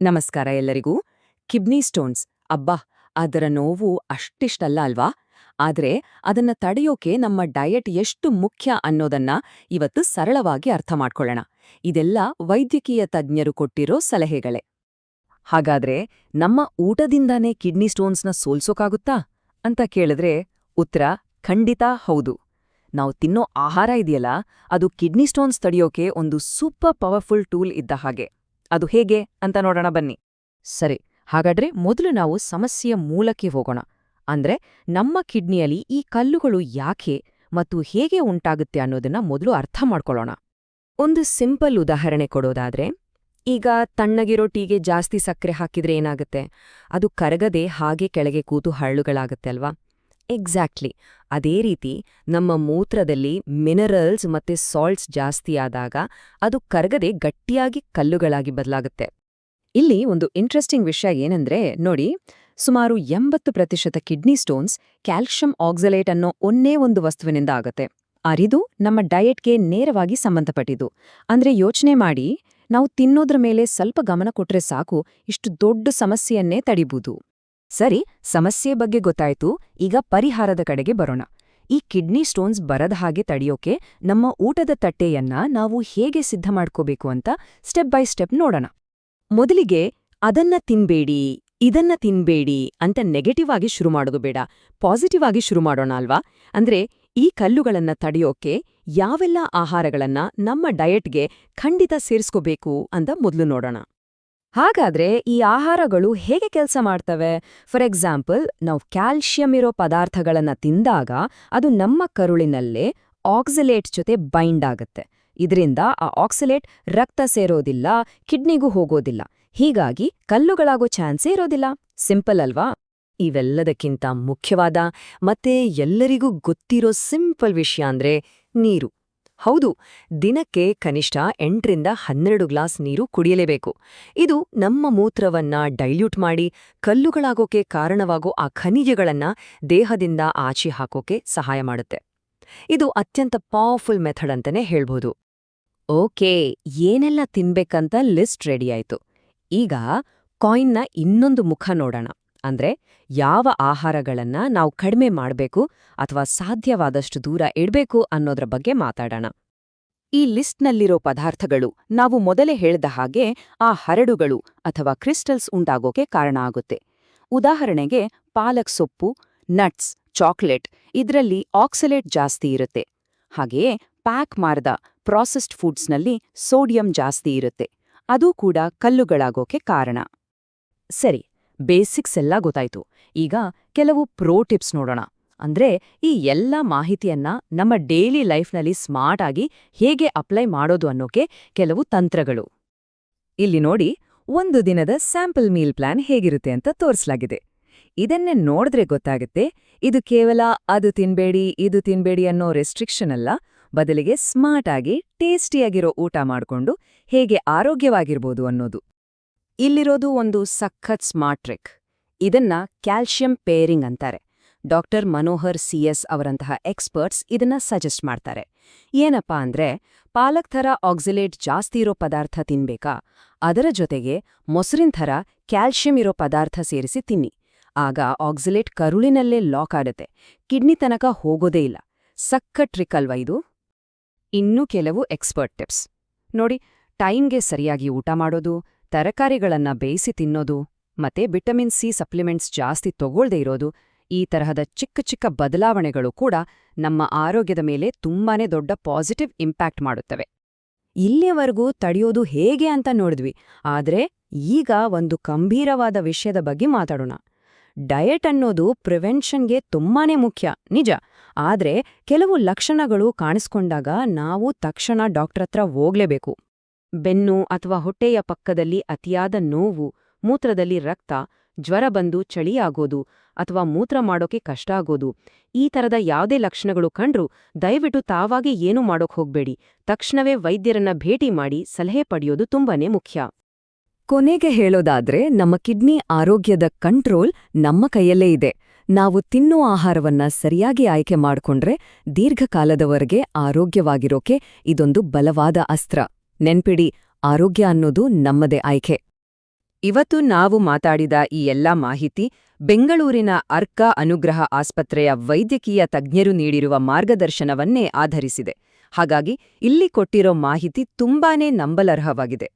ನಮಸ್ಕಾರ ಎಲ್ಲರಿಗೂ. Kidney stones, ಅಬ್ಬಾ, ಅದರ ನೋವು ಅಷ್ಟಿಷ್ಟಲ್ಲ ಅಲ್ವಾ? ಆದ್ರೆ ಅದನ್ನ ತಡೆಯೋಕೆ ನಮ್ಮ ಡಯಟ್ ಎಷ್ಟು ಮುಖ್ಯ ಅನ್ನೋದನ್ನ ಇವತ್ತು ಸರಳವಾಗಿ ಅರ್ಥ ಮಾಡ್ಕೊಳ್ಳೋಣ. ಇದೆಲ್ಲ ವೈದ್ಯಕೀಯ ತಜ್ಞರು ಕೊಟ್ಟಿರೋ ಸಲಹೆಗಳೇ. ಹಾಗಾದ್ರೆ ನಮ್ಮ ಊಟದಿಂದಾನೇ ಕಿಡ್ನಿ ಸ್ಟೋನ್ಸ್ನ ಸೋಲ್ಸೋಕಾಗುತ್ತಾ ಅಂತ ಕೇಳಿದ್ರೆ ಉತ್ತರ ಖಂಡಿತ ಹೌದು. ನಾವು ತಿನ್ನೋ ಆಹಾರ ಇದೆಯಲ್ಲ, ಅದು ಕಿಡ್ನಿ ಸ್ಟೋನ್ಸ್ ತಡೆಯೋಕೆ ಒಂದು ಸೂಪರ್ ಪವರ್ಫುಲ್ ಟೂಲ್ ಇದ್ದ ಹಾಗೆ. ಅದು ಹೇಗೆ ಅಂತ ನೋಡೋಣ ಬನ್ನಿ. ಸರಿ, ಹಾಗಾದ್ರೆ ಮೊದಲು ನಾವು ಸಮಸ್ಯೆಯ ಮೂಲಕ್ಕೆ ಹೋಗೋಣ. ಅಂದ್ರೆ ನಮ್ಮ ಕಿಡ್ನಿಯಲ್ಲಿ ಈ ಕಲ್ಲುಗಳು ಯಾಕೆ ಮತ್ತು ಹೇಗೆ ಉಂಟಾಗುತ್ತೆ ಅನ್ನೋದನ್ನ ಮೊದಲು ಅರ್ಥ ಮಾಡ್ಕೊಳ್ಳೋಣ. ಒಂದು ಸಿಂಪಲ್ ಉದಾಹರಣೆ ಕೊಡೋದಾದ್ರೆ, ಈಗ ತಣ್ಣಗಿರೋ ಟೀಗೆ ಜಾಸ್ತಿ ಸಕ್ಕರೆ ಹಾಕಿದ್ರೆ ಏನಾಗುತ್ತೆ? ಅದು ಕರಗದೆ ಹಾಗೆ ಕೆಳಗೆ ಕೂತು ಹರಳುಗಳಾಗುತ್ತೆ ಅಲ್ವಾ? ಎಕ್ಸಾಕ್ಟ್ಲಿ ಅದೇ ರೀತಿ ನಮ್ಮ ಮೂತ್ರದಲ್ಲಿ ಮಿನರಲ್ಸ್ ಮತ್ತೆ ಸಾಲ್ಟ್ಸ್ ಜಾಸ್ತಿ ಆದಾಗ ಅದು ಕರಗದೆ ಗಟ್ಟಿಯಾಗಿ ಕಲ್ಲುಗಳಾಗಿ ಬದಲಾಗುತ್ತೆ. ಇಲ್ಲಿ ಒಂದು ಇಂಟ್ರೆಸ್ಟಿಂಗ್ ವಿಷಯ ಏನಂದ್ರೆ ನೋಡಿ, ಸುಮಾರು 80% ಕಿಡ್ನಿ ಸ್ಟೋನ್ಸ್ ಕ್ಯಾಲ್ಷಿಯಂ ಆಕ್ಸಲೇಟ್ ಅನ್ನೋ ಒಂದೇ ಒಂದು ವಸ್ತುವಿನಿಂದ ಆಗುತ್ತೆ. ಅರಿದು ನಮ್ಮ ಡಯಟ್ಗೆ ನೇರವಾಗಿ ಸಂಬಂಧಪಟ್ಟಿದ್ದು. ಅಂದ್ರೆ ಯೋಚನೆ ಮಾಡಿ, ನಾವು ತಿನ್ನೋದ್ರ ಮೇಲೆ ಸ್ವಲ್ಪ ಗಮನ ಕೊಟ್ರೆ ಸಾಕು, ಇಷ್ಟು ದೊಡ್ಡ ಸಮಸ್ಯೆಯನ್ನೇ ತಡಿಬಹುದು. ಸರಿ, ಸಮಸ್ಯೆ ಬಗ್ಗೆ ಗೊತ್ತಾಯ್ತು. ಈಗ ಪರಿಹಾರದ ಕಡೆಗೆ ಬರೋಣ. ಈ ಕಿಡ್ನಿ ಸ್ಟೋನ್ಸ್ ಬರದ ಹಾಗೆ ತಡೆಯೋಕೆ ನಮ್ಮ ಊಟದ ತಟ್ಟೆಯನ್ನ ನಾವು ಹೇಗೆ ಸಿದ್ಧ ಮಾಡ್ಕೋಬೇಕು ಅಂತ ಸ್ಟೆಪ್ ಬೈ ಸ್ಟೆಪ್ ನೋಡೋಣ. ಮೊದಲಿಗೆ ಅದನ್ನ ತಿನ್ಬೇಡಿ, ಇದನ್ನ ತಿನ್ಬೇಡಿ ಅಂತ ನೆಗೆಟಿವ್ ಆಗಿ ಶುರು ಮಾಡೋದು ಬೇಡ, ಪಾಸಿಟಿವ್ ಆಗಿ ಶುರು ಮಾಡೋಣ ಅಲ್ವಾ? ಅಂದ್ರೆ ಈ ಕಲ್ಲುಗಳನ್ನ ತಡೆಯೋಕೆ ಯಾವೆಲ್ಲ ಆಹಾರಗಳನ್ನ ನಮ್ಮ ಡಯಟ್ಗೆ ಖಂಡಿತ ಸೇರಿಸ್ಕೋಬೇಕು ಅಂತ ಮೊದಲು ನೋಡೋಣ. ಹಾಗಾದ್ರೆ ಈ ಆಹಾರಗಳು ಹೇಗೆ ಕೆಲಸ ಮಾಡ್ತವೆ? ಫಾರ್ ಎಕ್ಸಾಂಪಲ್, ನಾವು ಕ್ಯಾಲ್ಶಿಯಂ ಇರೋ ಪದಾರ್ಥಗಳನ್ನ ತಿಂದಾಗ ಅದು ನಮ್ಮ ಕರುಳಿನಲ್ಲೇ ಆಕ್ಸಲೇಟ್ ಜೊತೆ ಬೈಂಡ್ ಆಗತ್ತೆ. ಇದರಿಂದ ಆ ಆಕ್ಸಲೇಟ್ ರಕ್ತ ಸೇರೋದಿಲ್ಲ, ಕಿಡ್ನಿಗೂ ಹೋಗೋದಿಲ್ಲ. ಹೀಗಾಗಿ ಕಲ್ಲುಗಳಾಗೋ ಚಾನ್ಸೇ ಇರೋದಿಲ್ಲ. ಸಿಂಪಲ್ ಅಲ್ವಾ? ಇವೆಲ್ಲದಕ್ಕಿಂತ ಮುಖ್ಯವಾದ ಮತ್ತೆ ಎಲ್ಲರಿಗೂ ಗೊತ್ತಿರೋ ಸಿಂಪಲ್ ವಿಷಯ ಅಂದ್ರೆ ನೀರು. ಹೌದು, ದಿನಕ್ಕೆ ಕನಿಷ್ಠ 8ರಿಂದ 12 ಗ್ಲಾಸ್ ನೀರು ಕುಡಿಯಲೇಬೇಕು. ಇದು ನಮ್ಮ ಮೂತ್ರವನ್ನ ಡೈಲ್ಯೂಟ್ ಮಾಡಿ ಕಲ್ಲುಗಳಾಗೋಕೆ ಕಾರಣವಾಗೋ ಆ ಖನಿಜಗಳನ್ನ ದೇಹದಿಂದ ಆಚೆ ಹಾಕೋಕೆ ಸಹಾಯ ಮಾಡುತ್ತೆ. ಇದು ಅತ್ಯಂತ ಪವರ್ಫುಲ್ ಮೆಥಡ್ ಅಂತಾನೆ ಹೇಳ್ಬೋದು. ಓಕೆ, ಏನೆಲ್ಲ ತಿನ್ಬೇಕಂತ ಲಿಸ್ಟ್ ರೆಡಿಯಾಯ್ತು. ಈಗ ಕಾಯಿನ್ನ ಇನ್ನೊಂದು ಮುಖ ನೋಡೋಣ. ಅಂದ್ರೆ ಯಾವ ಆಹಾರಗಳನ್ನ ನಾವು ಕಡಿಮೆ ಮಾಡಬೇಕು ಅಥವಾ ಸಾಧ್ಯವಾದಷ್ಟು ದೂರ ಇಡ್ಬೇಕು ಅನ್ನೋದ್ರ ಬಗ್ಗೆ ಮಾತಾಡೋಣ. ಈ ಲಿಸ್ಟ್ನಲ್ಲಿರೋ ಪದಾರ್ಥಗಳು ನಾವು ಮೊದಲೇ ಹೇಳಿದ ಹಾಗೆ ಆ ಹರಡುಗಳು ಅಥವಾ ಕ್ರಿಸ್ಟಲ್ಸ್ ಉಂಟಾಗೋಕೆ ಕಾರಣ ಆಗುತ್ತೆ. ಉದಾಹರಣೆಗೆ ಪಾಲಕ್ ಸೊಪ್ಪು, ನಟ್ಸ್, ಚಾಕ್ಲೇಟ್, ಇದರಲ್ಲಿ ಆಕ್ಸಲೇಟ್ ಜಾಸ್ತಿ ಇರುತ್ತೆ. ಹಾಗೆಯೇ ಪ್ಯಾಕ್ ಮಾಡಿದ ಪ್ರಾಸೆಸ್ಡ್ ಫುಡ್ಸ್ನಲ್ಲಿ ಸೋಡಿಯಂ ಜಾಸ್ತಿ ಇರುತ್ತೆ. ಅದೂ ಕೂಡ ಕಲ್ಲುಗಳಾಗೋಕೆ ಕಾರಣ. ಸರಿ, ಬೇಸಿಕ್ಸ್ ಎಲ್ಲ ಗೊತ್ತಾಯ್ತು. ಈಗ ಕೆಲವು ಪ್ರೋ ಟಿಪ್ಸ್ ನೋಡೋಣ. ಅಂದ್ರೆ ಈ ಎಲ್ಲ ಮಾಹಿತಿಯನ್ನ ನಮ್ಮ ಡೈಲಿ ಲೈಫ್ನಲ್ಲಿ ಸ್ಮಾರ್ಟ್ ಆಗಿ ಹೇಗೆ ಅಪ್ಲೈ ಮಾಡೋದು ಅನ್ನೋಕೆ ಕೆಲವು ತಂತ್ರಗಳು. ಇಲ್ಲಿ ನೋಡಿ, ಒಂದು ದಿನದ ಸ್ಯಾಂಪಲ್ ಮೀಲ್ ಪ್ಲಾನ್ ಹೇಗಿರುತ್ತೆ ಅಂತ ತೋರಿಸಲಾಗಿದೆ. ಇದನ್ನೇ ನೋಡಿದ್ರೆ ಗೊತ್ತಾಗುತ್ತೆ, ಇದು ಕೇವಲ ಅದು ತಿನ್ಬೇಡಿ ಇದು ತಿನ್ಬೇಡಿ ಅನ್ನೋ ರೆಸ್ಟ್ರಿಕ್ಷನ್ ಅಲ್ಲ, ಬದಲಿಗೆ ಸ್ಮಾರ್ಟ್ ಆಗಿ ಟೇಸ್ಟಿಯಾಗಿರೋ ಊಟ ಮಾಡ್ಕೊಂಡು ಹೇಗೆ ಆರೋಗ್ಯವಾಗಿರ್ಬೋದು ಅನ್ನೋದು. ಇಲ್ಲಿರೋದು ಒಂದು ಸಖತ್ ಸ್ಮಾರ್ಟ್ ಟ್ರಿಕ್. ಇದನ್ನ ಕ್ಯಾಲ್ಶಿಯಂ ಪೇರಿಂಗ್ ಅಂತಾರೆ. ಡಾಕ್ಟರ್ ಮನೋಹರ್ CS ಅವರಂತಹ ಎಕ್ಸ್ಪರ್ಟ್ಸ್ ಇದನ್ನ ಸಜೆಸ್ಟ್ ಮಾಡ್ತಾರೆ. ಏನಪ್ಪಾ ಅಂದ್ರೆ, ಪಾಲಕ್ ಥರ ಆಕ್ಸಲೇಟ್ ಜಾಸ್ತಿ ಇರೋ ಪದಾರ್ಥ ತಿನ್ಬೇಕಾ, ಅದರ ಜೊತೆಗೆ ಮೊಸರಿನ ಥರ ಕ್ಯಾಲ್ಶಿಯಂ ಇರೋ ಪದಾರ್ಥ ಸೇರಿಸಿ ತಿನ್ನಿ. ಆಗ ಆಕ್ಸಲೇಟ್ ಕರುಳಿನಲ್ಲೇ ಲಾಕ್ ಆಡುತ್ತೆ, ಕಿಡ್ನಿ ತನಕ ಹೋಗೋದೇ ಇಲ್ಲ. ಸಖತ್ ಟ್ರಿಕ್ ಅಲ್ವಾ ಇದು? ಇನ್ನೂ ಕೆಲವು ಎಕ್ಸ್ಪರ್ಟ್ ಟಿಪ್ಸ್ ನೋಡಿ. ಟೈಮ್ಗೆ ಸರಿಯಾಗಿ ಊಟ ಮಾಡೋದು, ತರಕಾರಿಗಳನ್ನ ಬೇಯಿಸಿ ತಿನ್ನೋದು, ಮತ್ತೆ ವಿಟಮಿನ್ C ಸಪ್ಲಿಮೆಂಟ್ಸ್ ಜಾಸ್ತಿ ತಗೊಳ್ದೇ ಇರೋದು, ಈ ತರಹದ ಚಿಕ್ಕ ಚಿಕ್ಕ ಬದಲಾವಣೆಗಳು ಕೂಡ ನಮ್ಮ ಆರೋಗ್ಯದ ಮೇಲೆ ತುಂಬಾನೇ ದೊಡ್ಡ ಪಾಸಿಟಿವ್ ಇಂಪ್ಯಾಕ್ಟ್ ಮಾಡುತ್ತವೆ. ಇಲ್ಲಿಯವರೆಗೂ ತಡೆಯೋದು ಹೇಗೆ ಅಂತ ನೋಡಿದ್ವಿ, ಆದ್ರೆ ಈಗ ಒಂದು ಗಂಭೀರವಾದ ವಿಷಯದ ಬಗ್ಗೆ ಮಾತಾಡೋಣ. ಡಯಟ್ ಅನ್ನೋದು ಪ್ರಿವೆನ್ಷನ್ಗೆ ತುಂಬಾನೇ ಮುಖ್ಯ, ನಿಜ. ಆದ್ರೆ ಕೆಲವು ಲಕ್ಷಣಗಳು ಕಾಣಿಸ್ಕೊಂಡಾಗ ನಾವು ತಕ್ಷಣ ಡಾಕ್ಟರ್ ಹತ್ರ ಹೋಗ್ಲೇಬೇಕು. ಬೆನ್ನು ಅಥವಾ ಹೊಟ್ಟೆಯ ಪಕ್ಕದಲ್ಲಿ ಅತಿಯಾದ ನೋವು, ಮೂತ್ರದಲ್ಲಿ ರಕ್ತ, ಜ್ವರ ಬಂದು ಚಳಿಯಾಗೋದು ಅಥವಾ ಮೂತ್ರ ಮಾಡೋಕೆ ಕಷ್ಟ ಆಗೋದು, ಈ ಥರದ ಯಾವುದೇ ಲಕ್ಷಣಗಳು ಕಂಡ್ರೂ ದಯವಿಟ್ಟು ತಾವಾಗೆ ಏನೂ ಮಾಡೋಕ್ ಹೋಗ್ಬೇಡಿ. ತಕ್ಷಣವೇ ವೈದ್ಯರನ್ನ ಭೇಟಿ ಮಾಡಿ ಸಲಹೆ ಪಡೆಯೋದು ತುಂಬಾನೇ ಮುಖ್ಯ. ಕೊನೆಗೆ ಹೇಳೋದಾದ್ರೆ, ನಮ್ಮ ಕಿಡ್ನಿ ಆರೋಗ್ಯದ ಕಂಟ್ರೋಲ್ ನಮ್ಮ ಕೈಯಲ್ಲೇ ಇದೆ. ನಾವು ತಿನ್ನೋ ಆಹಾರವನ್ನ ಸರಿಯಾಗಿ ಆಯ್ಕೆ ಮಾಡ್ಕೊಂಡ್ರೆ ದೀರ್ಘಕಾಲದವರೆಗೆ ಆರೋಗ್ಯವಾಗಿರೋಕೆ ಇದೊಂದು ಬಲವಾದ ಅಸ್ತ್ರ. ನೆನ್ಪಿಡಿ, ಆರೋಗ್ಯ ಅನ್ನೋದು ನಮ್ಮದೇ ಆಯ್ಕೆ. ಇವತ್ತು ನಾವು ಮಾತಾಡಿದ ಈ ಎಲ್ಲಾ ಮಾಹಿತಿ ಬೆಂಗಳೂರಿನ ಅರ್ಕ ಅನುಗ್ರಹ ಆಸ್ಪತ್ರೆಯ ವೈದ್ಯಕೀಯ ತಜ್ಞರು ನೀಡಿರುವ ಮಾರ್ಗದರ್ಶನವನ್ನೇ ಆಧರಿಸಿದೆ. ಹಾಗಾಗಿ ಇಲ್ಲಿ ಕೊಟ್ಟಿರೋ ಮಾಹಿತಿ ತುಂಬಾನೇ ನಂಬಲರ್ಹವಾಗಿದೆ.